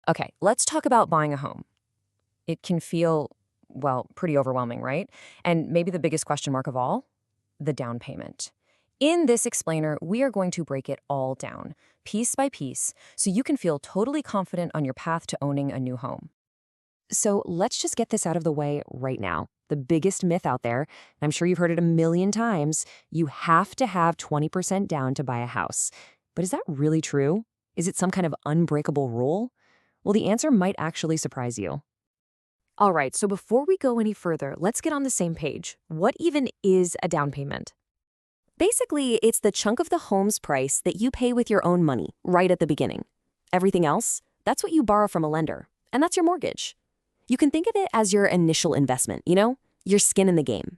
Okay, let's talk about buying a home. It can feel, well, pretty overwhelming, right? And maybe the biggest question mark of all, the down payment. In this explainer, we are going to break it all down, piece by piece, so you can feel totally confident on your path to owning a new home. So let's just get this out of the way right now. The biggest myth out there, and I'm sure you've heard it a million times, you have to have 20% down to buy a house. But is that really true? Is it some kind of unbreakable rule? Well, the answer might actually surprise you. All right, so before we go any further, let's get on the same page. What even is a down payment? Basically, it's the chunk of the home's price that you pay with your own money right at the beginning. Everything else, that's what you borrow from a lender, and that's your mortgage. You can think of it as your initial investment, your skin in the game.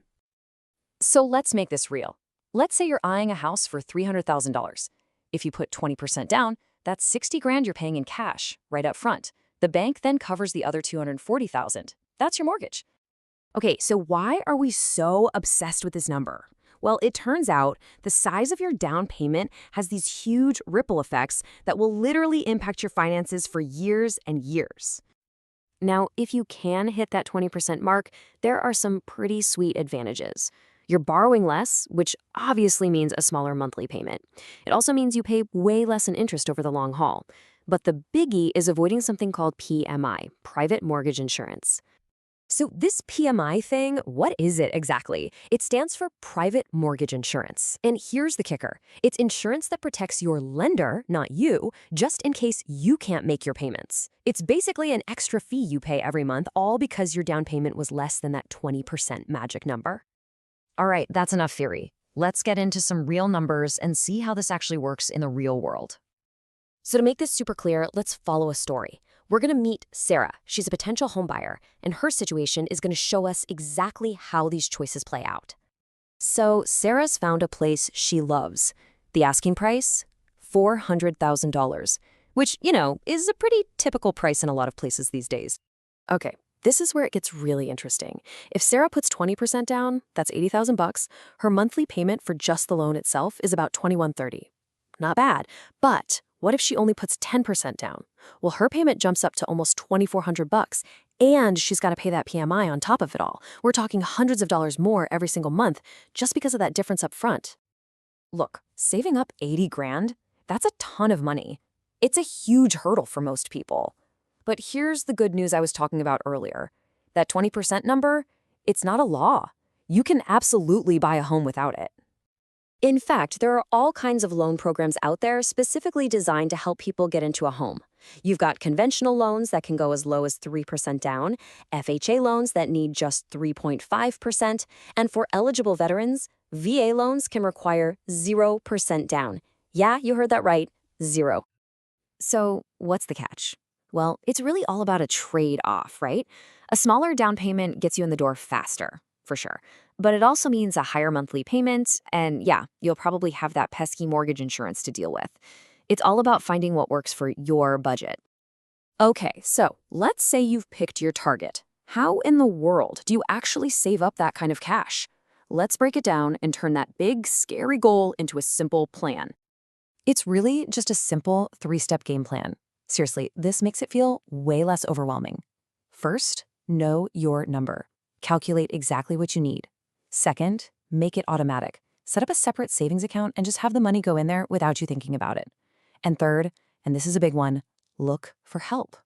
So let's make this real. Let's say you're eyeing a house for $300,000. If you put 20% down, that's 60 grand you're paying in cash right up front. The bank then covers the other 240,000. That's your mortgage. Okay, so why are we so obsessed with this number? Well, it turns out the size of your down payment has these huge ripple effects that will literally impact your finances for years and years. Now, if you can hit that 20% mark, there are some pretty sweet advantages. You're borrowing less, which obviously means a smaller monthly payment. It also means you pay way less in interest over the long haul. But the biggie is avoiding something called PMI, private mortgage insurance. So this PMI thing, what is it exactly? It stands for private mortgage insurance. And here's the kicker. It's insurance that protects your lender, not you, just in case you can't make your payments. It's basically an extra fee you pay every month, all because your down payment was less than that 20% magic number. All right, that's enough theory. Let's get into some real numbers and see how this actually works in the real world. So to make this super clear, let's follow a story. We're going to meet Sarah. She's a potential homebuyer, and her situation is going to show us exactly how these choices play out. So Sarah's found a place she loves. The asking price? $400,000, which, is a pretty typical price in a lot of places these days. Okay, this is where it gets really interesting. If Sarah puts 20% down, that's $80,000, her monthly payment for just the loan itself is about $2,130. Not bad, but what if she only puts 10% down? Well, her payment jumps up to almost $2,400, and she's got to pay that PMI on top of it all. We're talking hundreds of dollars more every single month just because of that difference up front. Look, saving up 80 grand, that's a ton of money. It's a huge hurdle for most people. But here's the good news I was talking about earlier. That 20% number, it's not a law. You can absolutely buy a home without it. In fact, there are all kinds of loan programs out there specifically designed to help people get into a home. You've got conventional loans that can go as low as 3% down, FHA loans that need just 3.5%, and for eligible veterans, VA loans can require 0% down. Yeah, you heard that right, 0. So what's the catch? Well, it's really all about a trade-off, right? A smaller down payment gets you in the door faster, for sure. But it also means a higher monthly payment, and yeah, you'll probably have that pesky mortgage insurance to deal with. It's all about finding what works for your budget. Okay, so let's say you've picked your target. How in the world do you actually save up that kind of cash? Let's break it down and turn that big, scary goal into a simple plan. It's really just a simple 3-step game plan. Seriously, this makes it feel way less overwhelming. First, know your number. Calculate exactly what you need. Second, make it automatic. Set up a separate savings account and just have the money go in there without you thinking about it. And third, and this is a big one, look for help.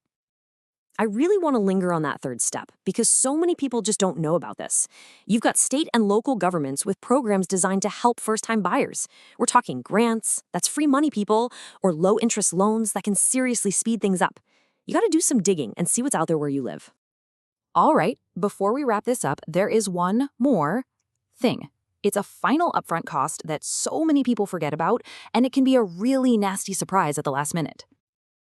I really want to linger on that third step because so many people just don't know about this. You've got state and local governments with programs designed to help first-time buyers. We're talking grants, that's free money, people, or low-interest loans that can seriously speed things up. You got to do some digging and see what's out there where you live. All right, before we wrap this up, there is one more thing. It's a final upfront cost that so many people forget about, and it can be a really nasty surprise at the last minute.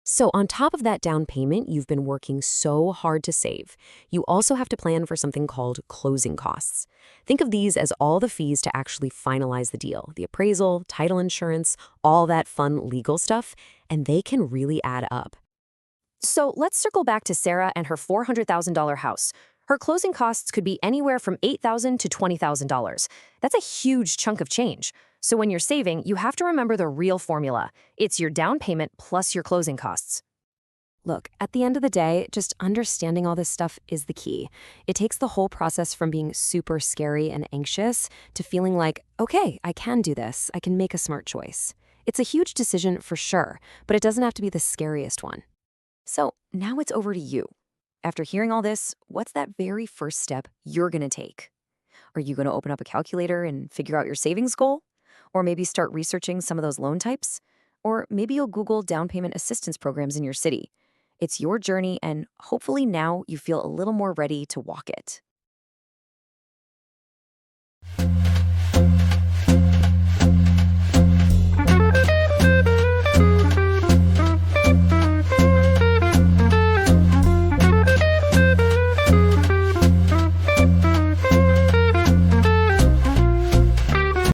So on top of that down payment you've been working so hard to save, you also have to plan for something called closing costs. Think of these as all the fees to actually finalize the deal, the appraisal, title insurance, all that fun legal stuff, and they can really add up. So let's circle back to Sarah and her $400,000 house. Her closing costs could be anywhere from $8,000 to $20,000. That's a huge chunk of change. So when you're saving, you have to remember the real formula. It's your down payment plus your closing costs. Look, at the end of the day, just understanding all this stuff is the key. It takes the whole process from being super scary and anxious to feeling like, okay, I can do this. I can make a smart choice. It's a huge decision for sure, but it doesn't have to be the scariest one. So now it's over to you. After hearing all this, what's that very first step you're going to take? Are you going to open up a calculator and figure out your savings goal? Or maybe start researching some of those loan types? Or maybe you'll Google down payment assistance programs in your city. It's your journey, and hopefully now you feel a little more ready to walk it.